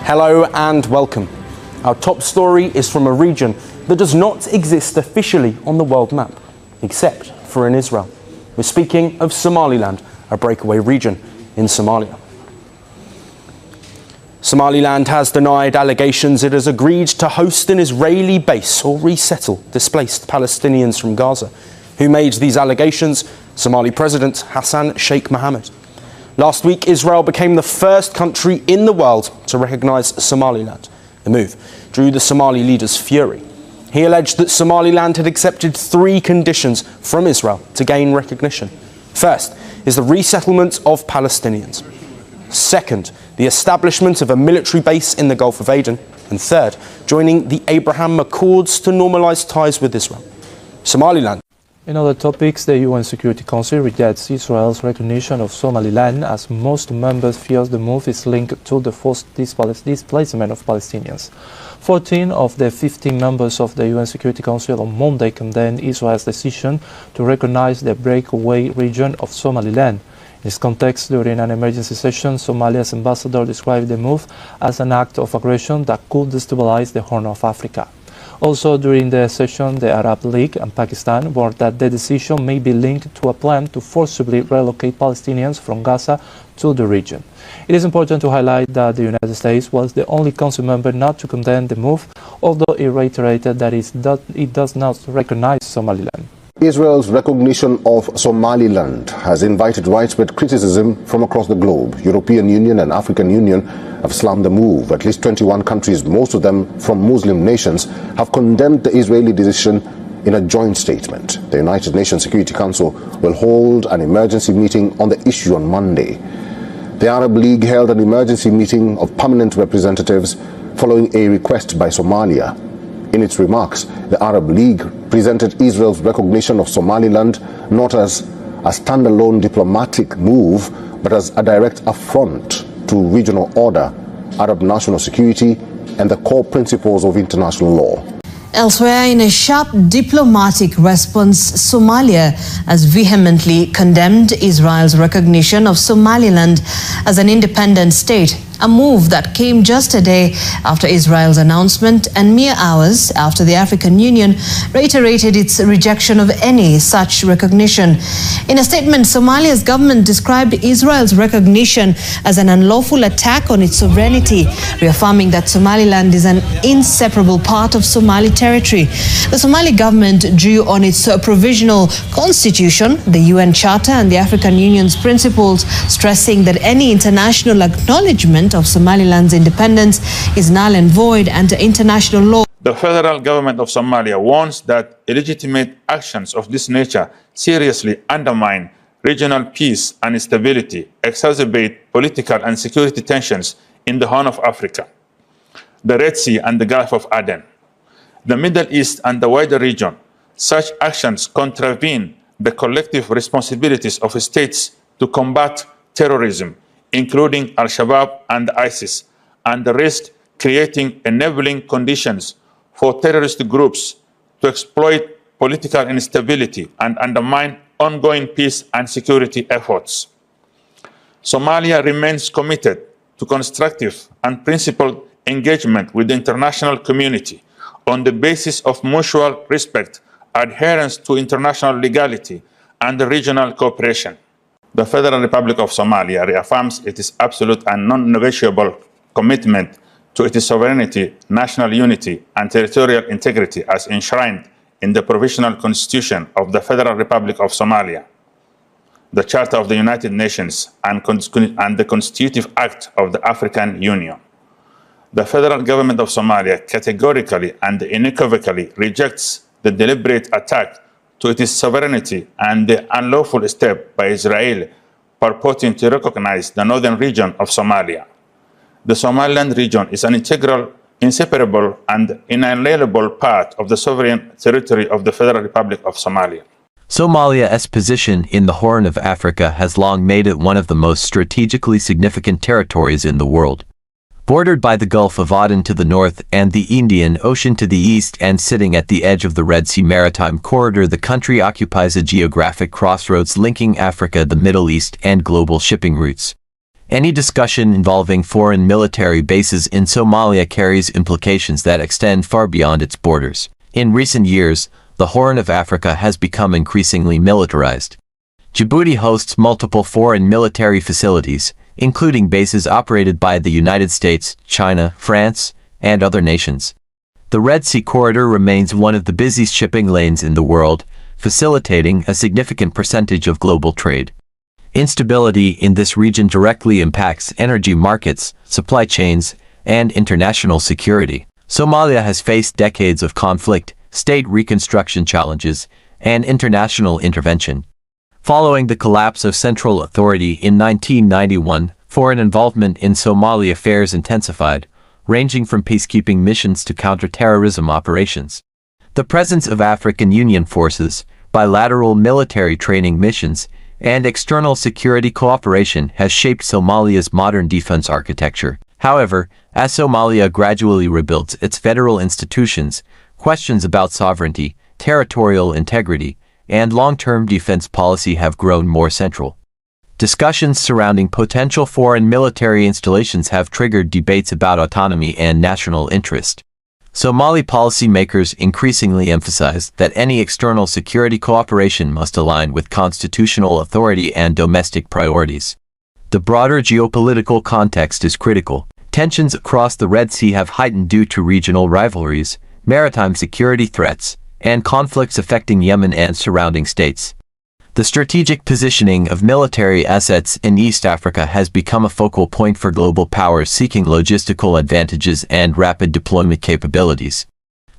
Hello and welcome. Our top story is from a region that does not exist officially on the world map, except for in Israel. We're speaking of Somaliland, a breakaway region in Somalia. Somaliland has denied allegations it has agreed to host an Israeli base or resettle displaced Palestinians from Gaza. Who made these allegations? Somali President Hassan Sheikh Mohammed. Last week, Israel became the first country in the world to recognise Somaliland. The move drew the Somali leader's fury. He alleged that Somaliland had accepted 3 conditions from Israel to gain recognition. First is the resettlement of Palestinians. Second, the establishment of a military base in the Gulf of Aden. And third, joining the Abraham Accords to normalise ties with Israel. Somaliland. In other topics, the UN Security Council rejects Israel's recognition of Somaliland as most members fear the move is linked to the forced displacement of Palestinians. 14 of the 15 members of the UN Security Council on Monday condemned Israel's decision to recognize the breakaway region of Somaliland. In this context, during an emergency session, Somalia's ambassador described the move as an act of aggression that could destabilize the Horn of Africa. Also during the session, the Arab League and Pakistan warned that the decision may be linked to a plan to forcibly relocate Palestinians from Gaza to the region. It is important to highlight that the United States was the only council member not to condemn the move, although it reiterated that it does not recognize Somaliland. Israel's recognition of Somaliland has invited widespread criticism from across the globe. European Union and African Union have slammed the move. At least 21 countries, most of them from Muslim nations, have condemned the Israeli decision in a joint statement. The United Nations Security Council will hold an emergency meeting on the issue on Monday. The Arab League held an emergency meeting of permanent representatives following a request by Somalia. In its remarks, the Arab League presented Israel's recognition of Somaliland not as a standalone diplomatic move, but as a direct affront to regional order, Arab national security, and the core principles of international law. Elsewhere, in a sharp diplomatic response, Somalia has vehemently condemned Israel's recognition of Somaliland as an independent state, a move that came just a day after Israel's announcement and mere hours after the African Union reiterated its rejection of any such recognition. In a statement, Somalia's government described Israel's recognition as an unlawful attack on its sovereignty, reaffirming that Somaliland is an inseparable part of Somali territory. The Somali government drew on its provisional constitution, the UN Charter and the African Union's principles, stressing that any international acknowledgement of Somaliland's independence is null and void under international law. The federal government of Somalia warns that illegitimate actions of this nature seriously undermine regional peace and stability, exacerbate political and security tensions in the Horn of Africa, the Red Sea and the Gulf of Aden, the Middle East and the wider region. Such actions contravene the collective responsibilities of states to combat terrorism, including Al-Shabaab and ISIS, and risk creating enabling conditions for terrorist groups to exploit political instability and undermine ongoing peace and security efforts. Somalia remains committed to constructive and principled engagement with the international community on the basis of mutual respect, adherence to international legality, and regional cooperation. The Federal Republic of Somalia reaffirms its absolute and non-negotiable commitment to its sovereignty, national unity, and territorial integrity as enshrined in the Provisional Constitution of the Federal Republic of Somalia, the Charter of the United Nations, and the Constitutive Act of the African Union. The federal government of Somalia categorically and unequivocally rejects the deliberate attack to its sovereignty and the unlawful step by Israel purporting to recognize the northern region of Somalia. The Somaliland region is an integral, inseparable, and inalienable part of the sovereign territory of the Federal Republic of Somalia. Somalia's position in the Horn of Africa has long made it one of the most strategically significant territories in the world. Bordered by the Gulf of Aden to the north and the Indian Ocean to the east and sitting at the edge of the Red Sea maritime corridor, the country occupies a geographic crossroads linking Africa, the Middle East, and global shipping routes. Any discussion involving foreign military bases in Somalia carries implications that extend far beyond its borders. In recent years, the Horn of Africa has become increasingly militarized. Djibouti hosts multiple foreign military facilities, including bases operated by the United States, China, France, and other nations. The Red Sea corridor remains one of the busiest shipping lanes in the world, facilitating a significant percentage of global trade. Instability in this region directly impacts energy markets, supply chains, and international security. Somalia has faced decades of conflict, state reconstruction challenges, and international intervention. Following the collapse of central authority in 1991, foreign involvement in Somali affairs intensified, ranging from peacekeeping missions to counter-terrorism operations. The presence of African Union forces, bilateral military training missions, and external security cooperation has shaped Somalia's modern defense architecture. However, as Somalia gradually rebuilds its federal institutions, questions about sovereignty, territorial integrity, and long-term defense policy have grown more central. Discussions surrounding potential foreign military installations have triggered debates about autonomy and national interest. Somali policymakers increasingly emphasize that any external security cooperation must align with constitutional authority and domestic priorities. The broader geopolitical context is critical. Tensions across the Red Sea have heightened due to regional rivalries, maritime security threats, and conflicts affecting Yemen and surrounding states. The strategic positioning of military assets in East Africa has become a focal point for global powers seeking logistical advantages and rapid deployment capabilities.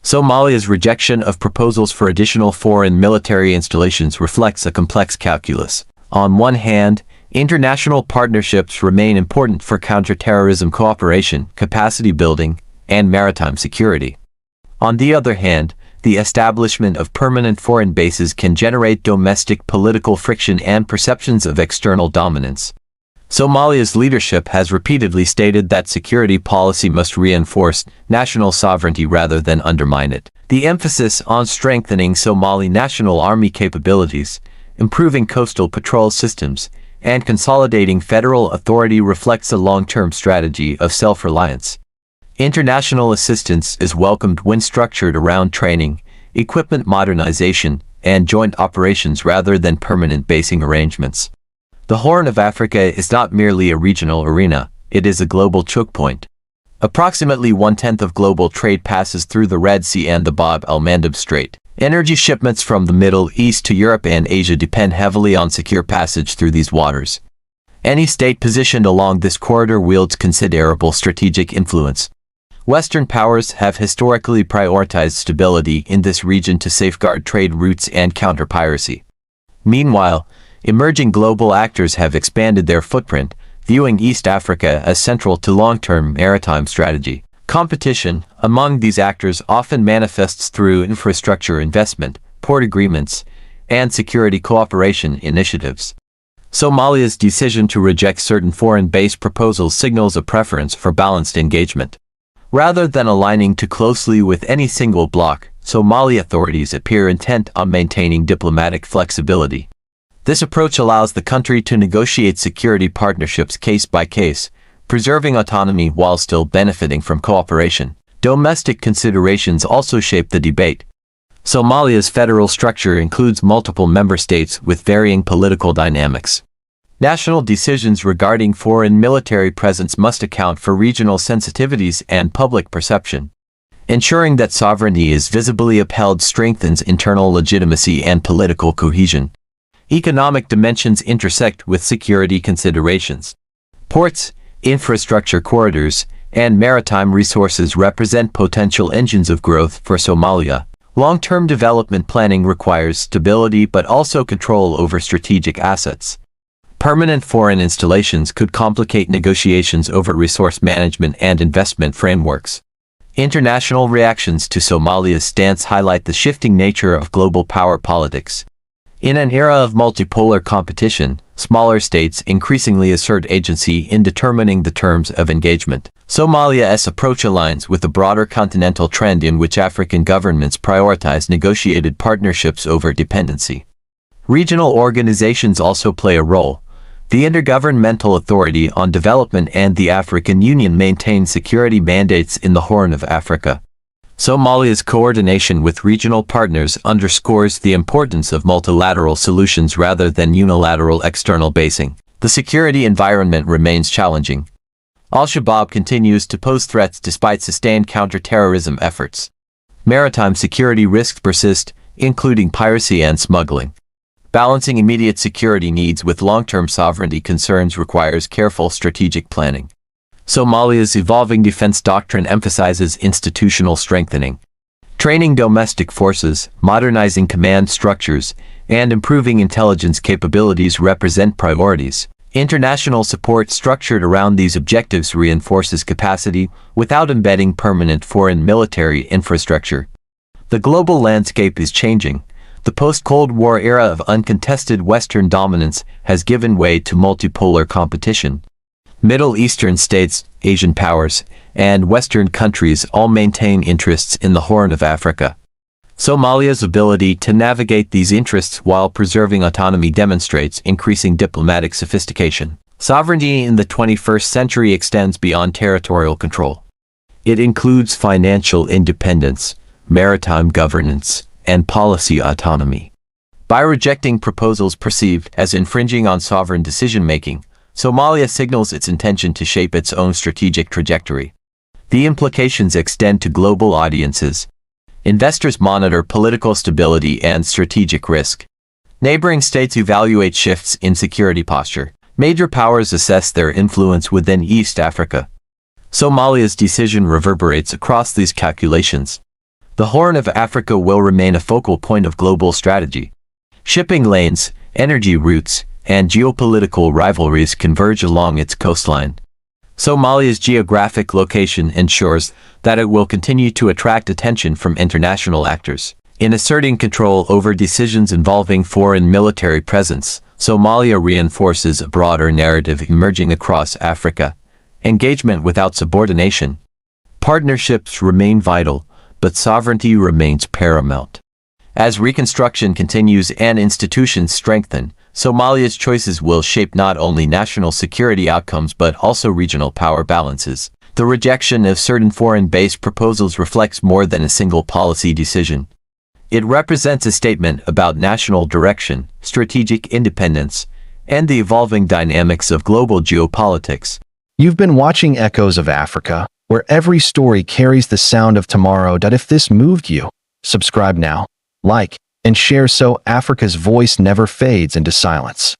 Somalia's rejection of proposals for additional foreign military installations reflects a complex calculus. On one hand, international partnerships remain important for counterterrorism cooperation, capacity building, and maritime security. On the other hand, the establishment of permanent foreign bases can generate domestic political friction and perceptions of external dominance. Somalia's leadership has repeatedly stated that security policy must reinforce national sovereignty rather than undermine it. The emphasis on strengthening Somali National Army capabilities, improving coastal patrol systems, and consolidating federal authority reflects a long-term strategy of self-reliance. International assistance is welcomed when structured around training, equipment modernization, and joint operations rather than permanent basing arrangements. The Horn of Africa is not merely a regional arena, it is a global choke point. Approximately one-tenth of global trade passes through the Red Sea and the Bab el-Mandeb Strait. Energy shipments from the Middle East to Europe and Asia depend heavily on secure passage through these waters. Any state positioned along this corridor wields considerable strategic influence. Western powers have historically prioritized stability in this region to safeguard trade routes and counter piracy. Meanwhile, emerging global actors have expanded their footprint, viewing East Africa as central to long-term maritime strategy. Competition among these actors often manifests through infrastructure investment, port agreements, and security cooperation initiatives. Somalia's decision to reject certain foreign-based proposals signals a preference for balanced engagement. Rather than aligning too closely with any single bloc, Somali authorities appear intent on maintaining diplomatic flexibility. This approach allows the country to negotiate security partnerships case by case, preserving autonomy while still benefiting from cooperation. Domestic considerations also shape the debate. Somalia's federal structure includes multiple member states with varying political dynamics. National decisions regarding foreign military presence must account for regional sensitivities and public perception. Ensuring that sovereignty is visibly upheld strengthens internal legitimacy and political cohesion. Economic dimensions intersect with security considerations. Ports, infrastructure corridors, and maritime resources represent potential engines of growth for Somalia. Long-term development planning requires stability but also control over strategic assets. Permanent foreign installations could complicate negotiations over resource management and investment frameworks. International reactions to Somalia's stance highlight the shifting nature of global power politics. In an era of multipolar competition, smaller states increasingly assert agency in determining the terms of engagement. Somalia's approach aligns with the broader continental trend in which African governments prioritize negotiated partnerships over dependency. Regional organizations also play a role. The Intergovernmental Authority on Development and the African Union maintain security mandates in the Horn of Africa. Somalia's coordination with regional partners underscores the importance of multilateral solutions rather than unilateral external basing. The security environment remains challenging. Al-Shabaab continues to pose threats despite sustained counter-terrorism efforts. Maritime security risks persist, including piracy and smuggling. Balancing immediate security needs with long-term sovereignty concerns requires careful strategic planning. Somalia's evolving defense doctrine emphasizes institutional strengthening. Training domestic forces, modernizing command structures, and improving intelligence capabilities represent priorities. International support structured around these objectives reinforces capacity without embedding permanent foreign military infrastructure. The global landscape is changing. The post-Cold War era of uncontested Western dominance has given way to multipolar competition. Middle Eastern states, Asian powers, and Western countries all maintain interests in the Horn of Africa. Somalia's ability to navigate these interests while preserving autonomy demonstrates increasing diplomatic sophistication. Sovereignty in the 21st century extends beyond territorial control. It includes financial independence, maritime governance, and policy autonomy. By rejecting proposals perceived as infringing on sovereign decision-making, Somalia signals its intention to shape its own strategic trajectory. The implications extend to global audiences. Investors monitor political stability and strategic risk. Neighboring states evaluate shifts in security posture. Major powers assess their influence within East Africa. Somalia's decision reverberates across these calculations. The Horn of Africa will remain a focal point of global strategy. Shipping lanes, energy routes, and geopolitical rivalries converge along its coastline. Somalia's geographic location ensures that it will continue to attract attention from international actors. In asserting control over decisions involving foreign military presence, Somalia reinforces a broader narrative emerging across Africa. Engagement without subordination. Partnerships remain vital, but sovereignty remains paramount. As reconstruction continues and institutions strengthen, Somalia's choices will shape not only national security outcomes but also regional power balances. The rejection of certain foreign-based proposals reflects more than a single policy decision. It represents a statement about national direction, strategic independence, and the evolving dynamics of global geopolitics. You've been watching Echoes of Africa, where every story carries the sound of tomorrow. If this moved you, subscribe now, like, and share so Africa's voice never fades into silence.